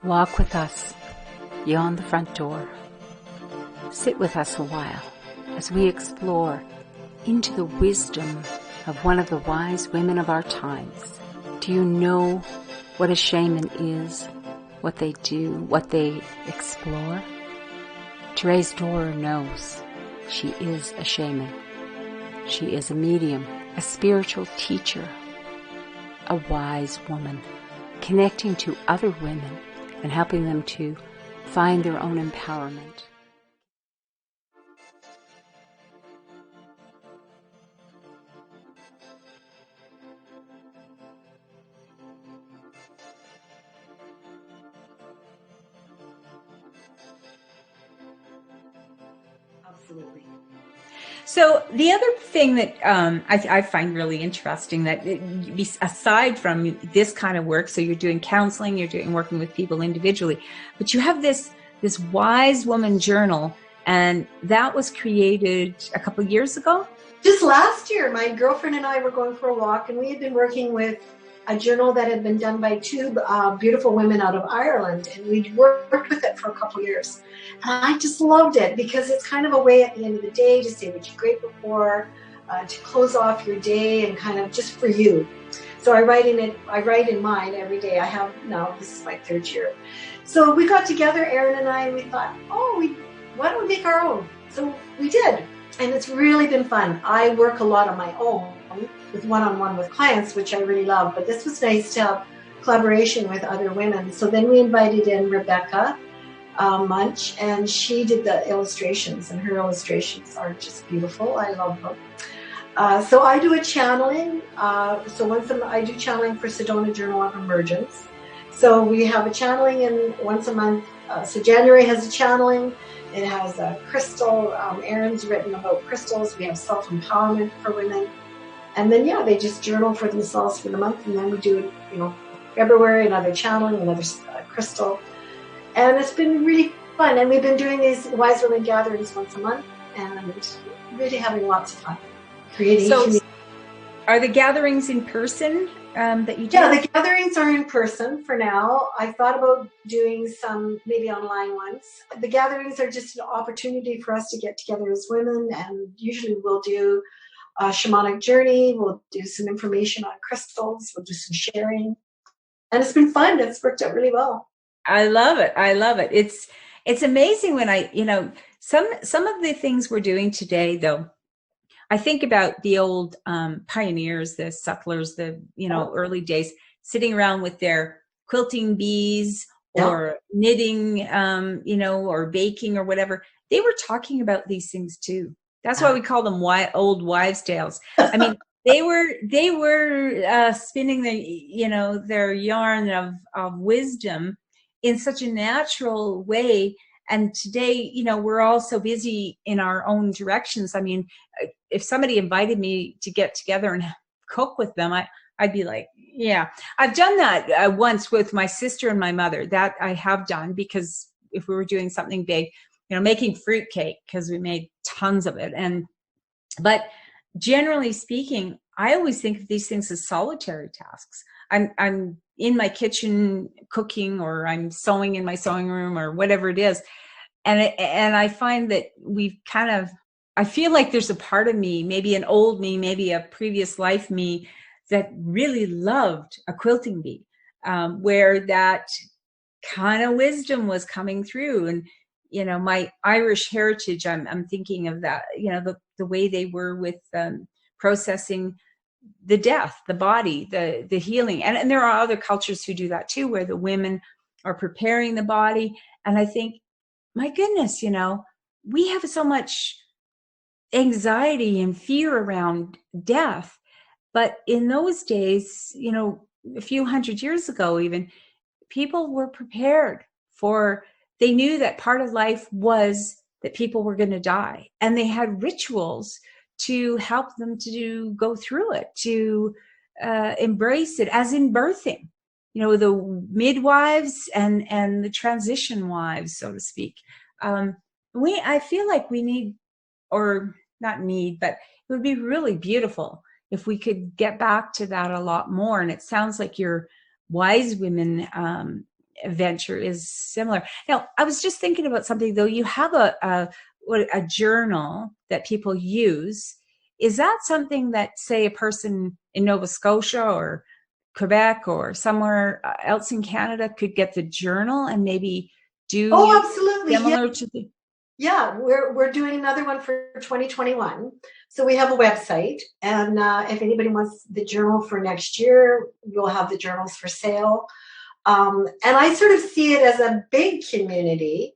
Walk with us beyond the front door. Sit with us a while as we explore into the wisdom of one of the wise women of our times. Do you know what a shaman is, what they do, what they explore? Therese Dorer knows she is a shaman. She is a medium, a spiritual teacher, a wise woman, connecting to other women and helping them to find their own empowerment. Absolutely. So the other thing that I find really interesting, that aside from this kind of work, so you're doing counseling, you're doing working with people individually, but you have this Wise Woman journal, and that was created a couple of years ago. Just last year, my girlfriend and I were going for a walk, and we had been working with a journal that had been done by two beautiful women out of Ireland, and we'd worked with it for a couple of years. And I just loved it because it's kind of a way at the end of the day to say what you're grateful for, to close off your day and kind of just for you. So I write in mine every day. I have now, this is my third year. So we got together, Erin and I, and we thought, why don't we make our own? So we did. And it's really been fun. I work a lot on my own with one-on-one with clients, which I really love. But this was nice to have collaboration with other women. So then we invited in Rebecca Munch, and she did the illustrations, and her illustrations are just beautiful. I love them. So I do a channeling. So I do channeling for Sedona Journal of Emergence. So we have a channeling once a month. So January has a channeling. It has a crystal. Erin's written about crystals. We have self-empowerment for women. And then, they just journal for themselves for the month. And then we do, February, another channeling, another crystal. And it's been really fun. And we've been doing these Wise Women gatherings once a month and really having lots of fun creating. So are the gatherings in person that you do? Yeah, the gatherings are in person for now. I thought about doing some maybe online ones. The gatherings are just an opportunity for us to get together as women, and usually we'll do a shamanic journey. We'll do some information on crystals. We'll do some sharing. And it's been fun. It's worked out really well. I love it. It's amazing when some of the things we're doing today, though. I think about the old pioneers, the settlers, the early days, sitting around with their quilting bees or knitting, or baking or whatever. They were talking about these things too. That's why we call them old wives' tales. I mean, they were spinning their yarn of wisdom in such a natural way. And today, we're all so busy in our own directions. I mean, if somebody invited me to get together and cook with them, I'd be like, yeah. I've done that once with my sister and my mother. That I have done, because if we were doing something big, making fruitcake, because we made tons of it. But generally speaking, I always think of these things as solitary tasks. I'm in my kitchen cooking, or I'm sewing in my sewing room, or whatever it is. And I find that I feel like there's a part of me, maybe an old me, maybe a previous life me, that really loved a quilting bee, where that kind of wisdom was coming through. And, my Irish heritage, I'm thinking of that, the way they were with processing the death, the body, the healing. And there are other cultures who do that too, where the women are preparing the body. And I think, my goodness, we have so much anxiety and fear around death. But in those days, a few hundred years ago, even, people were prepared they knew that part of life was that people were going to die. And they had rituals to help them to go through it, to embrace it, as in birthing, the midwives and the transition wives, so to speak. I feel like we need, or not need, but it would be really beautiful if we could get back to that a lot more. And it sounds like your Wise Women venture is similar. Now, I was just thinking about something though. You have a journal that people use. Is that something that, say, a person in Nova Scotia or Quebec or somewhere else in Canada could get the journal and maybe do Oh, absolutely. similar to the... Yeah, we're doing another one for 2021. So we have a website, and if anybody wants the journal for next year, we'll have the journals for sale. And I sort of see it as a big community,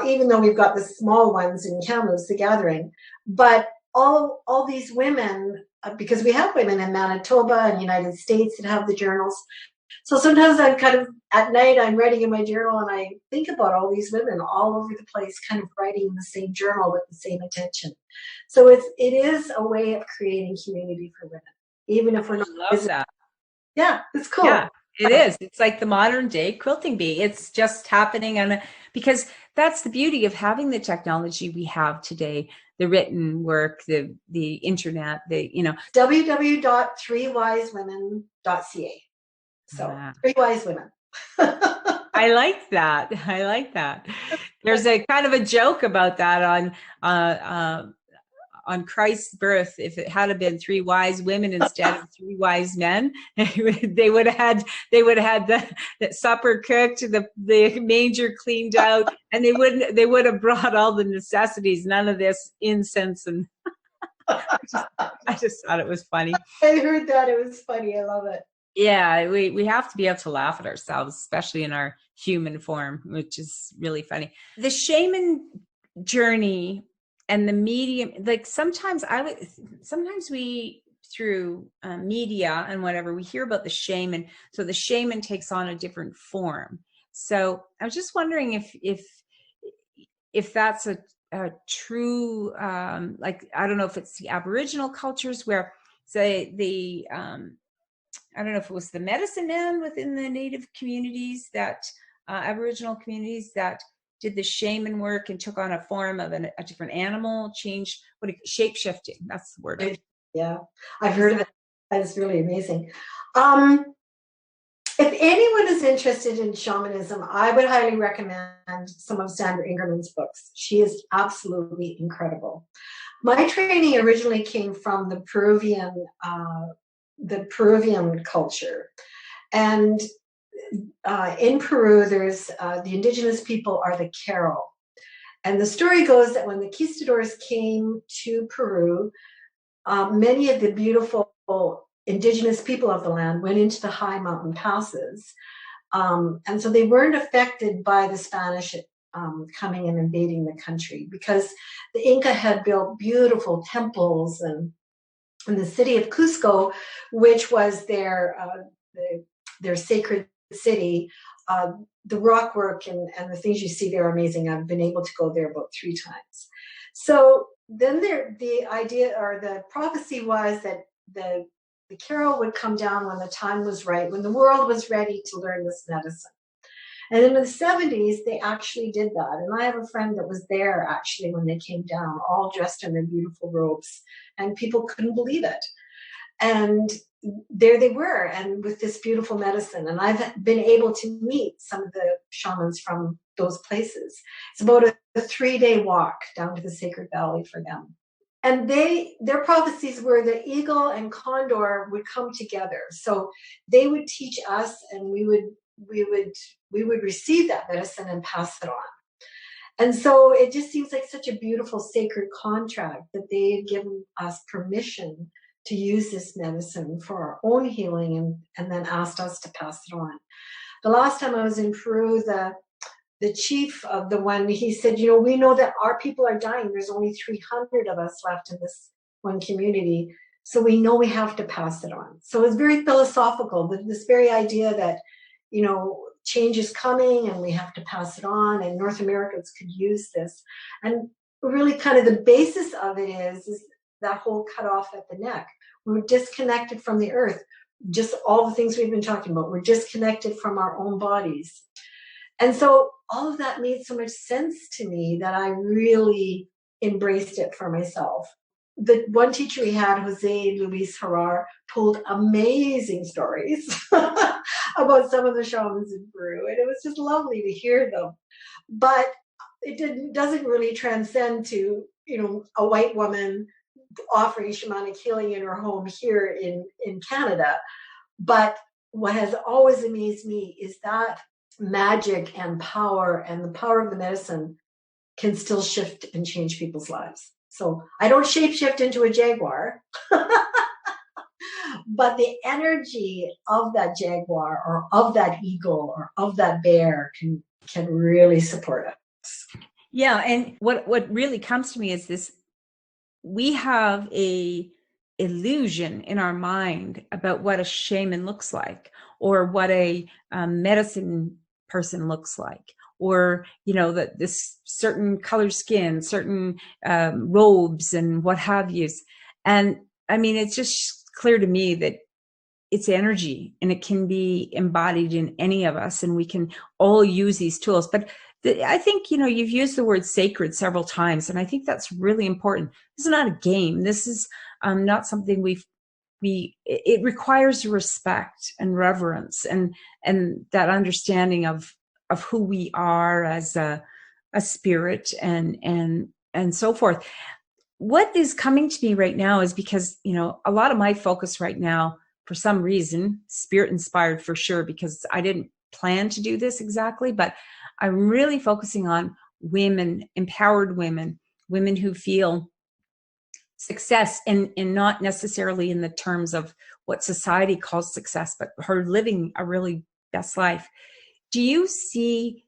even though we've got the small ones in Kamloops, the gathering. But all these women, because we have women in Manitoba and United States that have the journals. So sometimes I'm kind of, at night, I'm writing in my journal and I think about all these women all over the place, kind of writing in the same journal with the same intention. So it is a way of creating community for women, even if we're not. I love that. Yeah, it's cool. Yeah, it is. It's like the modern day quilting bee. It's just happening because that's the beauty of having the technology we have today, the written work, the internet, www.3wisewomen.ca. So 3 wise women. I like that. I like that. There's a kind of a joke about that on Christ's birth. If it had been 3 wise women instead of 3 wise men, they would have had the supper cooked, the manger cleaned out, and they would have brought all the necessities. None of this incense and. I just thought it was funny. I heard that. It was funny. I love it. Yeah, we have to be able to laugh at ourselves, especially in our human form, which is really funny. The shaman journey and the medium, like sometimes we through media and whatever, we hear about the shaman. So the shaman takes on a different form. So I was just wondering if that's a true, like, I don't know if it's the Aboriginal cultures where, say, I don't know if it was the medicine man within the Native communities that Aboriginal communities that did the shaman work and took on a form of a different animal, changed shape shifting. That's the word. Yeah, I've heard of it. That's really amazing. If anyone is interested in shamanism, I would highly recommend some of Sandra Ingerman's books. She is absolutely incredible. My training originally came from the Peruvian culture. And in Peru, there's the indigenous people are the Carol. And the story goes that when the conquistadors came to Peru, many of the beautiful indigenous people of the land went into the high mountain passes. And so they weren't affected by the Spanish coming and invading the country, because the Inca had built beautiful temples and in the city of Cusco, which was their sacred city. The rock work and the things you see there are amazing. I've been able to go there about 3 times. So then the idea or the prophecy was that the Carol would come down when the time was right, when the world was ready to learn this medicine. And in the 70s, they actually did that. And I have a friend that was there actually when they came down, all dressed in their beautiful robes, and people couldn't believe it. And there they were, and with this beautiful medicine. And I've been able to meet some of the shamans from those places. It's about a 3-day walk down to the Sacred Valley for them. And their prophecies were that eagle and condor would come together. So they would teach us, and we would receive that medicine and pass it on. And so it just seems like such a beautiful sacred contract that they had given us permission to use this medicine for our own healing, and then asked us to pass it on. The last time I was in Peru, the chief of the one, he said, we know that our people are dying. There's only 300 of us left in this one community. So we know we have to pass it on. So it's very philosophical, this very idea that, change is coming and we have to pass it on, and North Americans could use this. And really kind of the basis of it is that whole cut off at the neck. We're disconnected from the earth. Just all the things we've been talking about. We're disconnected from our own bodies. And so all of that made so much sense to me that I really embraced it for myself. the one teacher we had, Jose Luis Herrar, told amazing stories about some of the shamans in Peru, and it was just lovely to hear them. But doesn't really transcend to, a white woman offering shamanic healing in her home here in Canada. But what has always amazed me is that magic and power and the power of the medicine can still shift and change people's lives. So I don't shapeshift into a jaguar, but the energy of that jaguar or of that eagle or of that bear can really support us. Yeah, and what really comes to me is this: we have a illusion in our mind about what a shaman looks like, or what a medicine person looks like, or that this certain color skin, certain robes and what have yous. And I mean, it's just clear to me that it's energy, and it can be embodied in any of us, and we can all use these tools. But I think, you've used the word sacred several times, and I think that's really important. This is not a game. This is not something it requires respect and reverence and that understanding of who we are as a spirit and so forth. What is coming to me right now is because, a lot of my focus right now, for some reason, spirit inspired for sure, because I didn't plan to do this exactly, but I'm really focusing on women, empowered women who feel success, and not necessarily in the terms of what society calls success, but her living a really best life. Do you see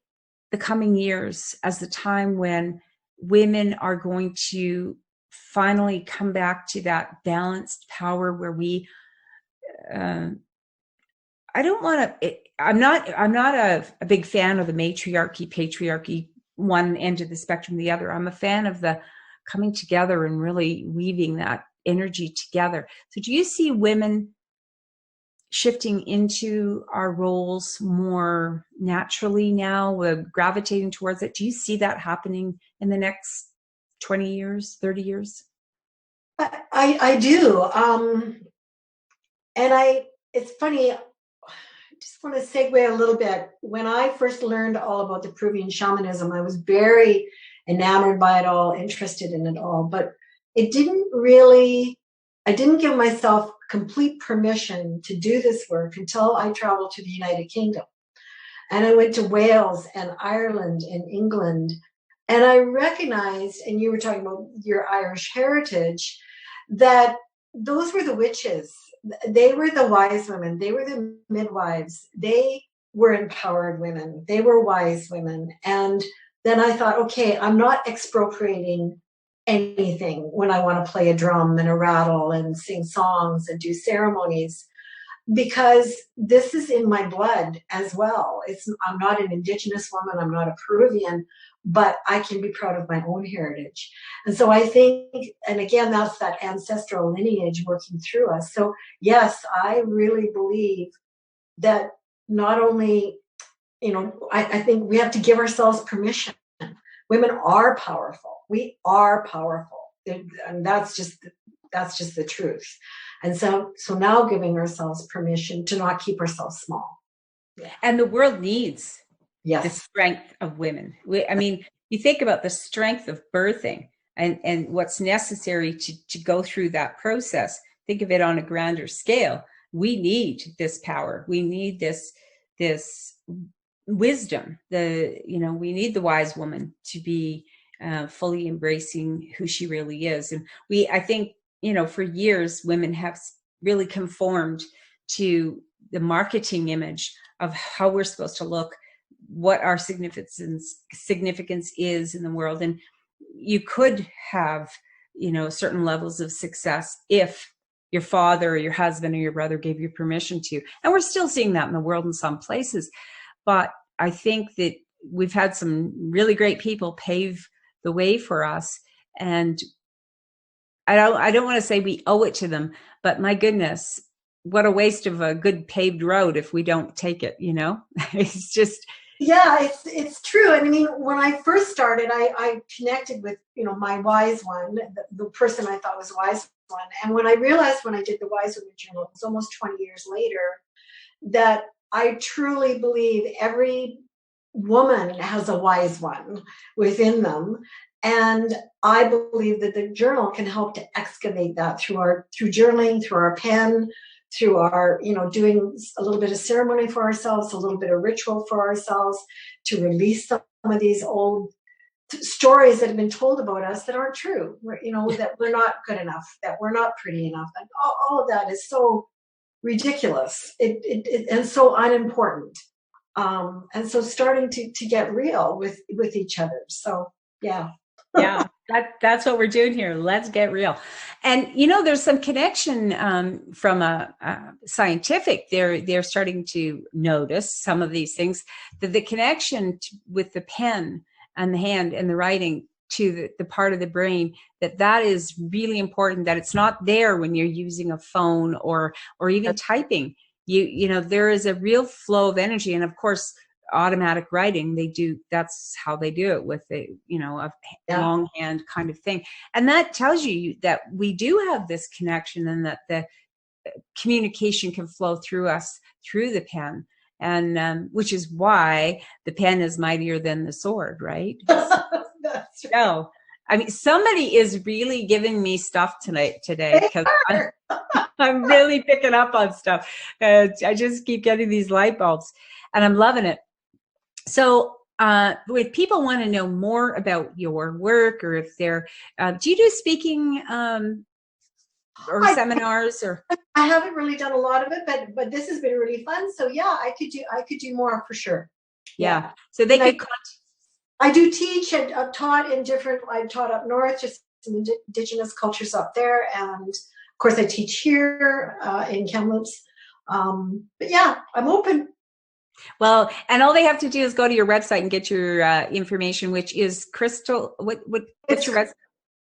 the coming years as the time when women are going to finally come back to that balanced power where we I'm not a big fan of the matriarchy, patriarchy, one end of the spectrum, the other. I'm a fan of the coming together and really weaving that energy together. So do you see women shifting into our roles more naturally now, gravitating towards it? Do you see that happening in the next 20 years, 30 years? I do. And it's funny, I just want to segue a little bit. When I first learned all about the Peruvian shamanism, I was very enamored by it all, interested in it all, but I didn't give myself complete permission to do this work until I traveled to the United Kingdom. And I went to Wales and Ireland and England. And I recognized, and you were talking about your Irish heritage, that those were the witches. They were the wise women. They were the midwives. They were empowered women. They were wise women. And then I thought, okay, I'm not expropriating anything when I want to play a drum and a rattle and sing songs and do ceremonies, because this is in my blood as well. I'm not an Indigenous woman. I'm not a Peruvian, but I can be proud of my own heritage. And so I think, and again, that's that ancestral lineage working through us. So yes, I really believe that not only, I think we have to give ourselves permission. Women are powerful. We are powerful. And that's just the truth. And so now giving ourselves permission to not keep ourselves small. Yeah. And the world needs the strength of women. You think about the strength of birthing and what's necessary to go through that process. Think of it on a grander scale. We need this power. We need this wisdom. We need the wise woman to be fully embracing who she really is. And I think, for years, women have really conformed to the marketing image of how we're supposed to look, what our significance is in the world. And you could have, certain levels of success if your father or your husband or your brother gave you permission to. And we're still seeing that in the world in some places. But I think that we've had some really great people pave the way for us. And I don't want to say we owe it to them, but my goodness, what a waste of a good paved road if we don't take it, It's just, Yeah, it's true. And I mean, when I first started, I connected with, my wise one, the person I thought was wise one. And when I realized when I did the Wise Women Journal, it was almost 20 years later, that I truly believe every woman has a wise one within them. And I believe that the journal can help to excavate that through journaling, through our pen, through our, doing a little bit of ceremony for ourselves, a little bit of ritual for ourselves, to release some of these old stories that have been told about us that aren't true. That we're not good enough, that we're not pretty enough. And all of that is so ridiculous. And so unimportant. And so starting to get real with each other. So yeah. Yeah, that's what we're doing here. Let's get real. And there's some connection from a scientific. They're starting to notice some of these things, that the connection with the pen and the hand and the writing to the part of the brain that is really important. That it's not there when you're using a phone or even typing. There is a real flow of energy, and of course, automatic writing, that's how they do it, with a longhand kind of thing. And that tells you that we do have this connection, and that the communication can flow through us through the pen, and which is why the pen is mightier than the sword, right? That's right. No, I mean, somebody is really giving me stuff today because I'm really picking up on stuff. I just keep getting these light bulbs, and I'm loving it. So if people want to know more about your work, or if they're, do you do speaking or seminars? Or I haven't really done a lot of it, but this has been really fun. So yeah, I could do more for sure. Yeah. So they could. I do teach, and I've taught up north, just some Indigenous cultures up there, and of course I teach here in Kamloops. But yeah, I'm open. Well, and all they have to do is go to your website and get your information, which is Crystal. What's your website?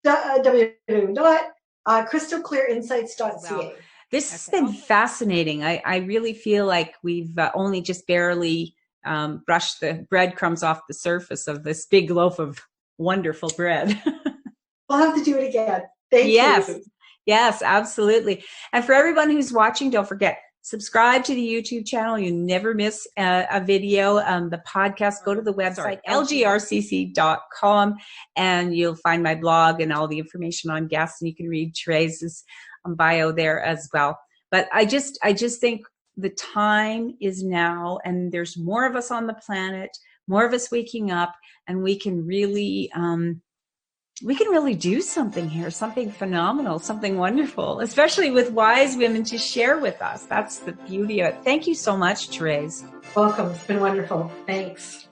www.crystalclearinsights.ca. Wow. This has been fascinating. I really feel like we've only just barely brushed the breadcrumbs off the surface of this big loaf of wonderful bread. We'll have to do it again. Thank you. Yes, absolutely. And for everyone who's watching, don't forget, subscribe to the YouTube channel. You never miss a video. The podcast, go to the website, lgrcc.com, and you'll find my blog and all the information on guests, and you can read Therese's bio there as well. But I just think the time is now, and there's more of us on the planet, more of us waking up, and we can really do something here, something phenomenal, something wonderful, especially with wise women to share with us. That's the beauty of it. Thank you so much, Therese. Welcome. It's been wonderful. Thanks.